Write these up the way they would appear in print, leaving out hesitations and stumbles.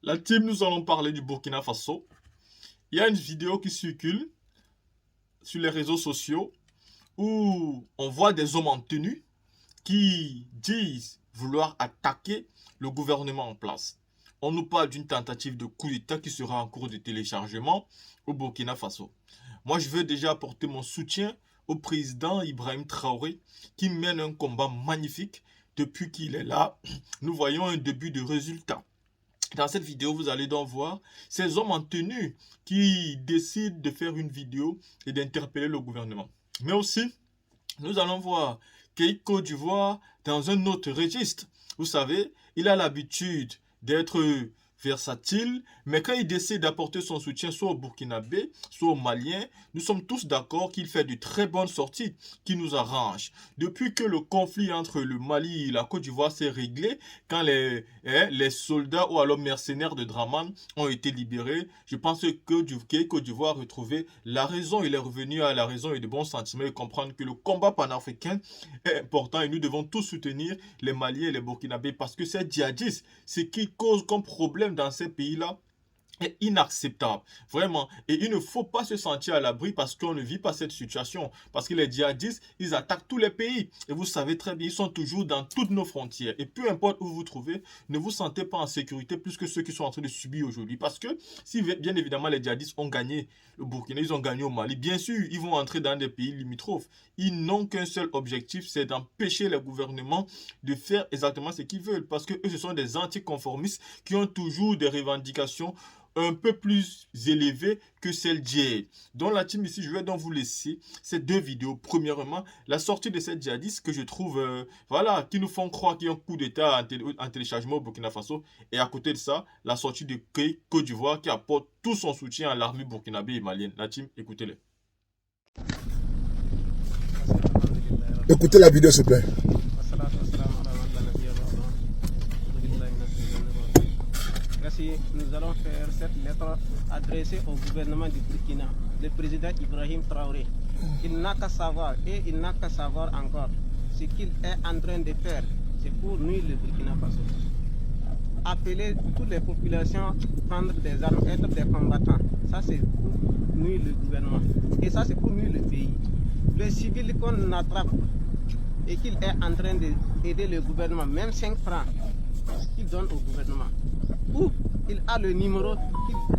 La team, nous allons parler du Burkina Faso. Il y a une vidéo qui circule sur les réseaux sociaux où on voit des hommes en tenue qui disent vouloir attaquer le gouvernement en place. On nous parle d'une tentative de coup d'État qui sera en cours de téléchargement au Burkina Faso. Moi, je veux déjà apporter mon soutien au président Ibrahim Traoré qui mène un combat magnifique depuis qu'il est là. Nous voyons un début de résultat. Dans cette vidéo, vous allez donc voir ces hommes en tenue qui décident de faire une vidéo et d'interpeller le gouvernement. Mais aussi, nous allons voir Keiko d'Ivoire dans un autre registre. Vous savez, il a l'habitude d'être versatile, mais quand il décide d'apporter son soutien soit au Burkinabé, soit aux Maliens, nous sommes tous d'accord qu'il fait de très bonnes sorties qui nous arrangent. Depuis que le conflit entre le Mali et la Côte d'Ivoire s'est réglé, quand les soldats ou alors mercenaires de Draman ont été libérés, je pense que Côte d'Ivoire a retrouvé la raison. Il est revenu à la raison et de bons sentiments et comprendre que le combat panafricain est important et nous devons tous soutenir les Maliens et les Burkinabés parce que ces djihadistes, ce qui cause comme problème dans ces pays-là, est inacceptable, vraiment. Et il ne faut pas se sentir à l'abri parce qu'on ne vit pas cette situation. Parce que les djihadistes, ils attaquent tous les pays. Et vous savez très bien, ils sont toujours dans toutes nos frontières. Et peu importe où vous vous trouvez, ne vous sentez pas en sécurité plus que ceux qui sont en train de subir aujourd'hui. Parce que si bien évidemment les djihadistes ont gagné le Burkina, ils ont gagné au Mali, bien sûr, ils vont entrer dans des pays limitrophes. Ils n'ont qu'un seul objectif, c'est d'empêcher les gouvernements de faire exactement ce qu'ils veulent. Parce que eux, ce sont des anticonformistes qui ont toujours des revendications un peu plus élevé que celle d'hier. Dans la team ici, je vais donc vous laisser ces deux vidéos. Premièrement, la sortie de cette djihadiste que je trouve, voilà, qui nous font croire qu'il y a un coup d'État en téléchargement au Burkina Faso. Et à côté de ça, la sortie de Côte d'Ivoire qui apporte tout son soutien à l'armée burkinabé et malienne. La team, écoutez-les. Écoutez la vidéo s'il vous plaît. Merci. Nous allons faire cette lettre adressée au gouvernement du Burkina, le président Ibrahim Traoré. Il n'a qu'à savoir, et il n'a qu'à savoir encore, ce qu'il est en train de faire, c'est pour nuire le Burkina Faso. Appeler toutes les populations à prendre des armes, être des combattants, ça c'est pour nuire le gouvernement. Et ça c'est pour nuire le pays. Le civil qu'on attrape et qu'il est en train d'aider le gouvernement, même 5 francs, qu'il donne au gouvernement. Ou il a le numéro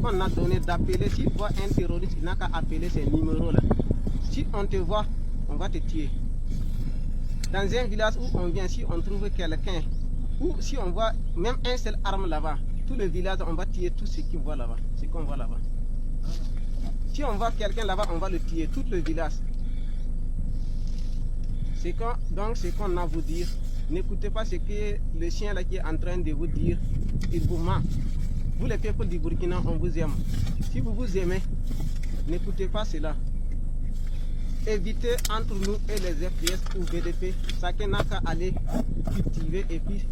qu'on a donné d'appeler. S'il voit un terroriste, il n'a qu'à appeler ces numéros-là. Si on te voit, on va te tuer. Dans un village où on vient, si on trouve quelqu'un, ou si on voit même un seul arme là-bas, tout le village, on va tuer tout ce qu'on voit là-bas. Si on voit quelqu'un là-bas, on va le tuer, tout le village. Donc c'est qu'on a à vous dire. N'écoutez pas ce que le chien là qui est en train de vous dire, il vous ment. Vous les peuples du Burkina, on vous aime. Si vous vous aimez, n'écoutez pas cela. Évitez entre nous et les FPS ou BDP, chacun n'a qu'à aller cultiver et puis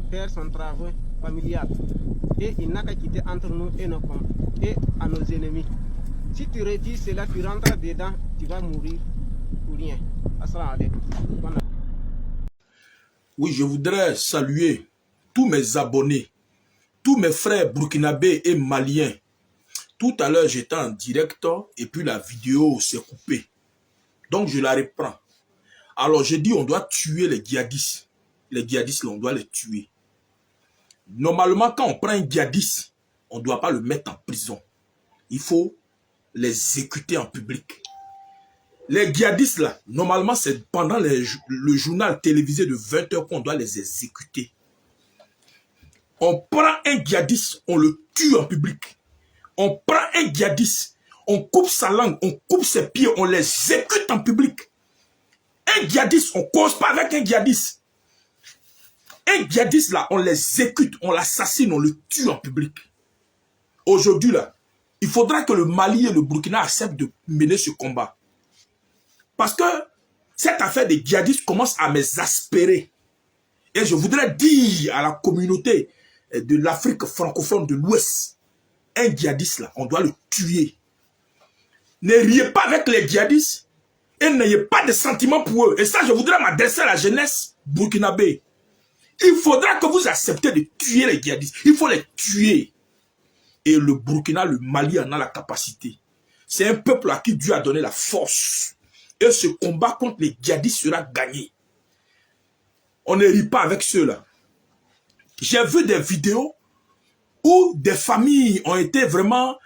faire son travail familial. Et il n'a qu'à quitter entre nous et à nos ennemis. Si tu redis cela, tu rentres dedans, tu vas mourir pour rien. Assalamu alaikum. Oui, je voudrais saluer tous mes abonnés, tous mes frères burkinabés et maliens. Tout à l'heure, j'étais en direct et puis la vidéo s'est coupée. Donc, je la reprends. Alors, j'ai dit, on doit tuer les djihadistes. Les djihadistes, on doit les tuer. Normalement, quand on prend un djihadiste, on ne doit pas le mettre en prison. Il faut les exécuter en public. Les djihadistes, là, normalement, c'est pendant le journal télévisé de 20 h qu'on doit les exécuter. On prend un djihadiste, on le tue en public. On prend un djihadiste, on coupe sa langue, on coupe ses pieds, on les exécute en public. Un djihadiste, on ne cause pas avec un djihadiste. Un djihadiste, là, on les exécute, on l'assassine, on le tue en public. Aujourd'hui, là, il faudra que le Mali et le Burkina acceptent de mener ce combat. Parce que cette affaire des djihadistes commence à m'exaspérer. Et je voudrais dire à la communauté de l'Afrique francophone de l'Ouest, un djihadiste là, on doit le tuer. Ne riez pas avec les djihadistes et n'ayez pas de sentiments pour eux. Et ça, je voudrais m'adresser à la jeunesse burkinabé. Il faudra que vous acceptez de tuer les djihadistes. Il faut les tuer. Et le Burkina, le Mali en a la capacité. C'est un peuple à qui Dieu a donné la force. Et ce combat contre les djihadistes sera gagné. On ne rit pas avec ceux-là. J'ai vu des vidéos où des familles ont été vraiment...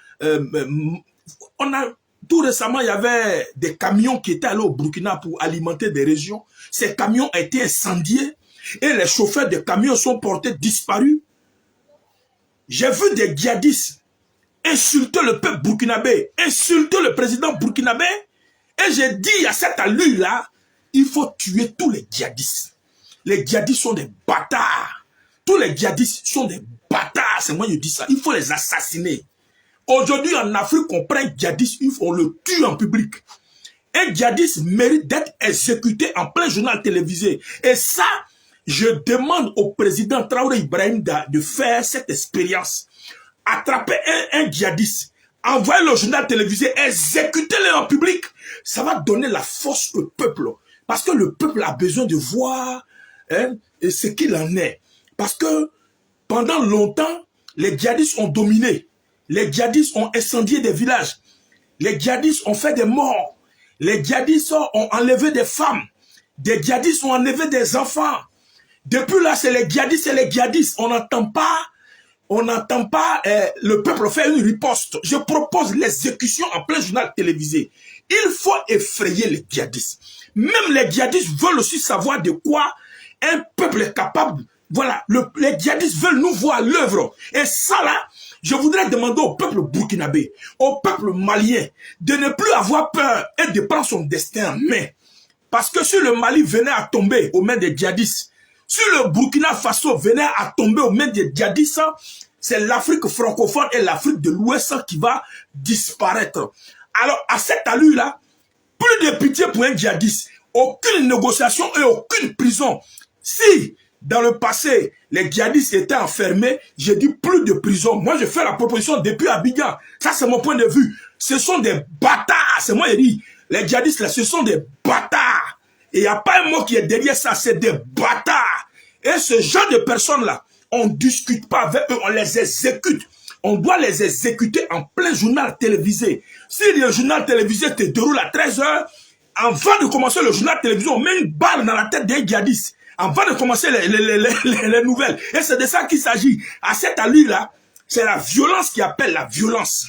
tout récemment, il y avait des camions qui étaient allés au Burkina pour alimenter des régions. Ces camions ont été incendiés et les chauffeurs de camions sont portés disparus. J'ai vu des djihadistes insulter le peuple burkinabé, insulter le président burkinabé. Et j'ai dit à cette allure-là, il faut tuer tous les djihadistes. Les djihadistes sont des bâtards. Tous les djihadistes sont des bâtards. C'est moi qui dis ça. Il faut les assassiner. Aujourd'hui, en Afrique, on prend un djihadiste, on le tue en public. Un djihadiste mérite d'être exécuté en plein journal télévisé. Et ça, je demande au président Traoré Ibrahim de faire cette expérience. Attraper un djihadiste, envoyer le journal télévisé, exécuter-le en public. Ça va donner la force au peuple. Parce que le peuple a besoin de voir ce qu'il en est. Parce que pendant longtemps, les djihadistes ont dominé. Les djihadistes ont incendié des villages. Les djihadistes ont fait des morts. Les djihadistes ont enlevé des femmes. Des djihadistes ont enlevé des enfants. Depuis là, c'est les djihadistes et les djihadistes. On n'entend pas le peuple faire une riposte. Je propose l'exécution en plein journal télévisé. Il faut effrayer les djihadistes. Même les djihadistes veulent aussi savoir de quoi un peuple est capable. Voilà, les djihadistes veulent nous voir l'œuvre. Et ça là, je voudrais demander au peuple burkinabé, au peuple malien, de ne plus avoir peur et de prendre son destin en main. Parce que si le Mali venait à tomber aux mains des djihadistes, si le Burkina Faso venait à tomber aux mains des djihadistes, c'est l'Afrique francophone et l'Afrique de l'Ouest qui va disparaître. Alors, à cette allure-là, plus de pitié pour un djihadiste, aucune négociation et aucune prison. Si, dans le passé, les djihadistes étaient enfermés, j'ai dit plus de prison. Moi, je fais la proposition depuis Abidjan. Ça, c'est mon point de vue. Ce sont des bâtards. C'est moi qui dis. Les djihadistes, là, ce sont des bâtards. Et il n'y a pas un mot qui est derrière ça. C'est des bâtards. Et ce genre de personnes-là, on ne discute pas avec eux, on les exécute. On doit les exécuter en plein journal télévisé. Si le journal télévisé te déroule à 13 h, avant de commencer le journal télévisé, on met une balle dans la tête des djihadistes. Avant de commencer les nouvelles. Et c'est de ça qu'il s'agit. À cette allure-là, c'est la violence qui appelle la violence.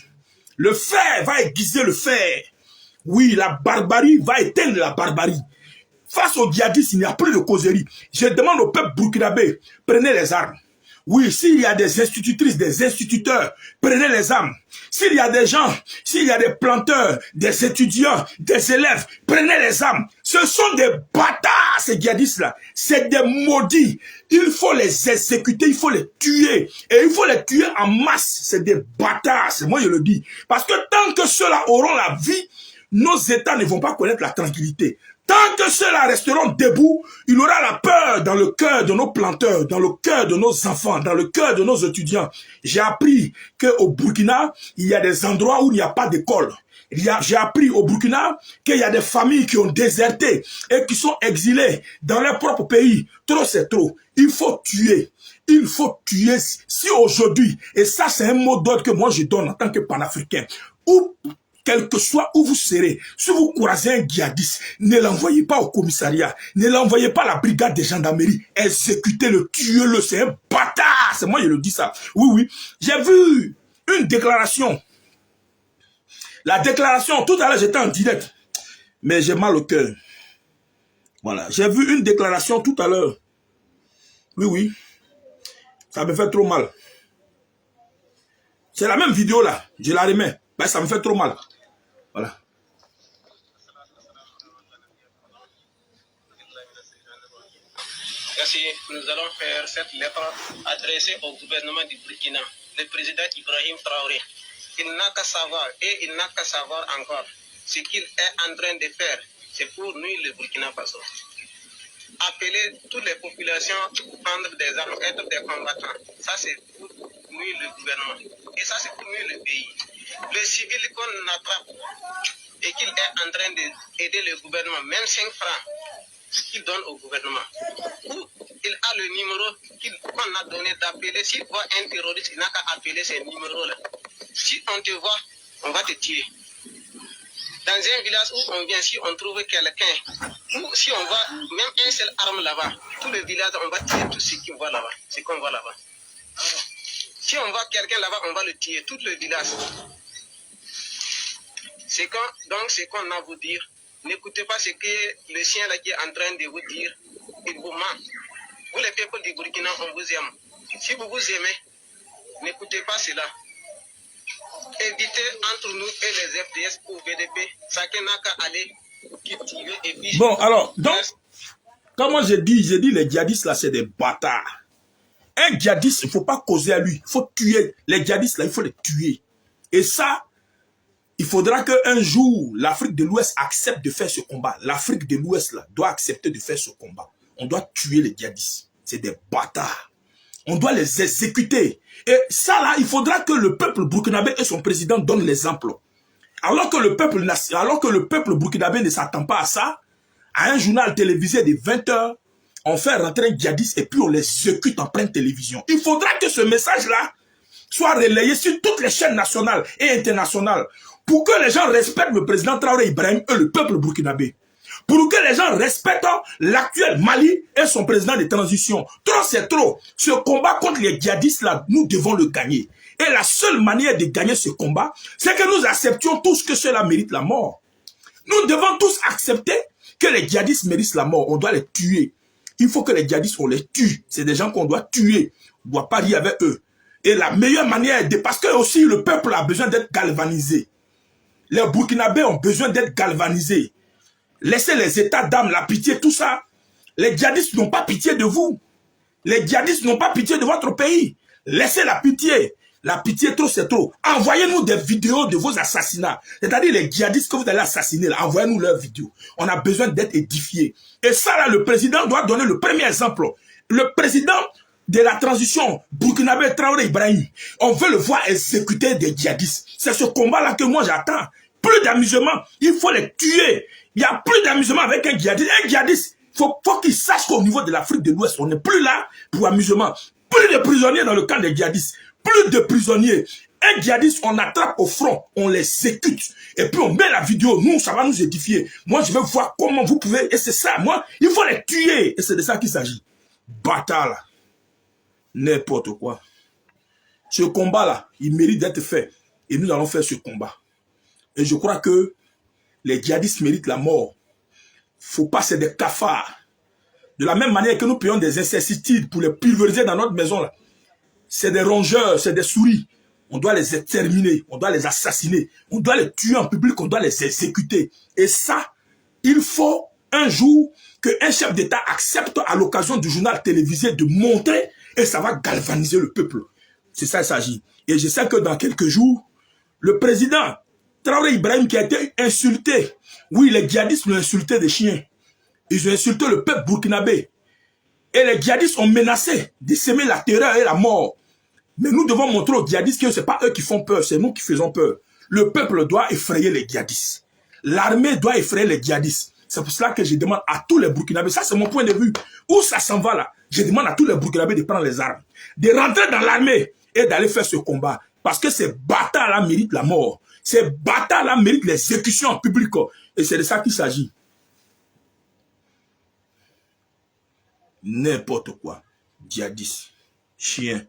Le fer va aiguiser le fer. Oui, la barbarie va éteindre la barbarie. Face aux djihadistes, il n'y a plus de causerie. Je demande au peuple burkinabé, prenez les armes. Oui, s'il y a des institutrices, des instituteurs, prenez les armes. S'il y a des gens, s'il y a des planteurs, des étudiants, des élèves, prenez les armes. Ce sont des bâtards, ces djihadistes-là. C'est des maudits. Il faut les exécuter, il faut les tuer. Et il faut les tuer en masse. C'est des bâtards, c'est moi je le dis. Parce que tant que ceux-là auront la vie, nos États ne vont pas connaître la tranquillité. Tant que ceux-là resteront debout, il y aura la peur dans le cœur de nos planteurs, dans le cœur de nos enfants, dans le cœur de nos étudiants. J'ai appris qu'au Burkina, il y a des endroits où il n'y a pas d'école. J'ai appris au Burkina qu'il y a des familles qui ont déserté et qui sont exilées dans leur propre pays. Trop, c'est trop. Il faut tuer. Il faut tuer. Si aujourd'hui, et ça c'est un mot d'ordre que moi je donne en tant que panafricain, ou quel que soit où vous serez, si vous croisez un djihadiste, ne l'envoyez pas au commissariat, ne l'envoyez pas à la brigade de gendarmerie, exécutez-le, tuez-le, c'est un bâtard, c'est moi je le dis ça. Oui, oui, j'ai vu une déclaration. La déclaration, tout à l'heure j'étais en direct, mais j'ai mal au cœur. Voilà, j'ai vu une déclaration tout à l'heure. Oui, oui, ça me fait trop mal. C'est la même vidéo là, je la remets, mais ça me fait trop mal. Voilà. Merci. Nous allons faire cette lettre adressée au gouvernement du Burkina, le président Ibrahim Traoré. Il n'a qu'à savoir, et il n'a qu'à savoir encore, ce qu'il est en train de faire, c'est pour nous le Burkina Faso. Appeler toutes les populations à prendre des armes, être des combattants. Ça, c'est pour nous le gouvernement. Et ça, c'est pour nous le pays. Le civil qu'on attrape et qu'il est en train d'aider le gouvernement, même 5 francs qu'il donne au gouvernement, ou il a le numéro qu'on a donné d'appeler. S'il voit un terroriste, il n'a qu'à appeler ces numéros-là. Si on te voit, on va te tuer. Dans un village où on vient, si on trouve quelqu'un, ou si on voit même un seul arme là-bas, tout le village, on va tuer tout ce qu'on voit là-bas. Ce qu'on voit là-bas. Si on voit quelqu'un là-bas, on va le tuer, tout le village. Donc, c'est qu'on a à vous dire. N'écoutez pas ce que le chien là qui est en train de vous dire. Il vous ment. Vous, les peuples du Burkina, on vous aime. Si vous vous aimez, n'écoutez pas cela. Évitez entre nous et les FDS ou VDP. Chacun n'a qu'à aller cultiver et puis... Bon, alors, donc, comme j'ai dit les djihadistes là, c'est des bâtards. Un djihadiste, il ne faut pas causer à lui. Il faut tuer. Les djihadistes là, il faut les tuer. Et ça, il faudra qu'un jour, l'Afrique de l'Ouest accepte de faire ce combat. L'Afrique de l'Ouest là doit accepter de faire ce combat. On doit tuer les djihadistes. C'est des bâtards. On doit les exécuter. Et ça là, il faudra que le peuple burkinabé et son président donnent l'exemple. Alors que le peuple burkinabé ne s'attend pas à ça, à un journal télévisé de 20 h, on fait rentrer un djihadiste et puis on les exécute en pleine télévision. Il faudra que ce message-là soit relayé sur toutes les chaînes nationales et internationales pour que les gens respectent le président Traoré Ibrahim et le peuple burkinabé. Pour que les gens respectent l'actuel Mali et son président de transition. Trop c'est trop. Ce combat contre les djihadistes là, nous devons le gagner. Et la seule manière de gagner ce combat, c'est que nous acceptions tous que cela mérite la mort. Nous devons tous accepter que les djihadistes méritent la mort. On doit les tuer. Il faut que les djihadistes, on les tue. C'est des gens qu'on doit tuer. On ne doit pas rire avec eux. Et la meilleure manière, parce que aussi le peuple a besoin d'être galvanisé. Les Burkinabés ont besoin d'être galvanisés. Laissez les états d'âme, la pitié, tout ça. Les djihadistes n'ont pas pitié de vous. Les djihadistes n'ont pas pitié de votre pays. Laissez la pitié. La pitié, trop, c'est trop. Envoyez-nous des vidéos de vos assassinats. C'est-à-dire les djihadistes que vous allez assassiner, envoyez-nous leurs vidéos. On a besoin d'être édifiés. Et ça, là, le président doit donner le premier exemple. Le président de la transition burkinabé Traoré Ibrahim, on veut le voir exécuter des djihadistes. C'est ce combat-là que moi j'attends. Plus d'amusement, il faut les tuer. Il n'y a plus d'amusement avec un djihadiste. Un djihadiste, faut qu'il sache qu'au niveau de l'Afrique de l'Ouest, on n'est plus là pour amusement. Plus de prisonniers dans le camp des djihadistes. Plus de prisonniers. Un djihadiste, on attrape au front, on les exécute. Et puis on met la vidéo, nous, ça va nous édifier. Moi, je veux voir comment vous pouvez, et c'est ça, moi, il faut les tuer. Et c'est de ça qu'il s'agit. Bâtard, là. N'importe quoi. Ce combat-là, il mérite d'être fait. Et nous allons faire ce combat. Et je crois que les djihadistes méritent la mort. Faut pas, c'est des cafards. De la même manière que nous payons des insecticides pour les pulvériser dans notre maison, là. C'est des rongeurs, c'est des souris. On doit les exterminer, on doit les assassiner, on doit les tuer en public, on doit les exécuter. Et ça, il faut un jour qu'un chef d'État accepte à l'occasion du journal télévisé de montrer et ça va galvaniser le peuple. C'est ça il s'agit. Et je sais que dans quelques jours, le président Traoré Ibrahim qui a été insulté, oui, les djihadistes l'ont insulté des chiens. Ils ont insulté le peuple burkinabé. Et les djihadistes ont menacé de semer la terreur et la mort. Mais nous devons montrer aux djihadistes que ce n'est pas eux qui font peur, c'est nous qui faisons peur. Le peuple doit effrayer les djihadistes. L'armée doit effrayer les djihadistes. C'est pour cela que je demande à tous les Burkinabés, ça c'est mon point de vue, où ça s'en va là, je demande à tous les Burkinabés de prendre les armes, de rentrer dans l'armée et d'aller faire ce combat. Parce que ces bâtards-là méritent la mort. Ces bâtards-là méritent l'exécution en public. Et c'est de ça qu'il s'agit. N'importe quoi. Djihadistes, chiens.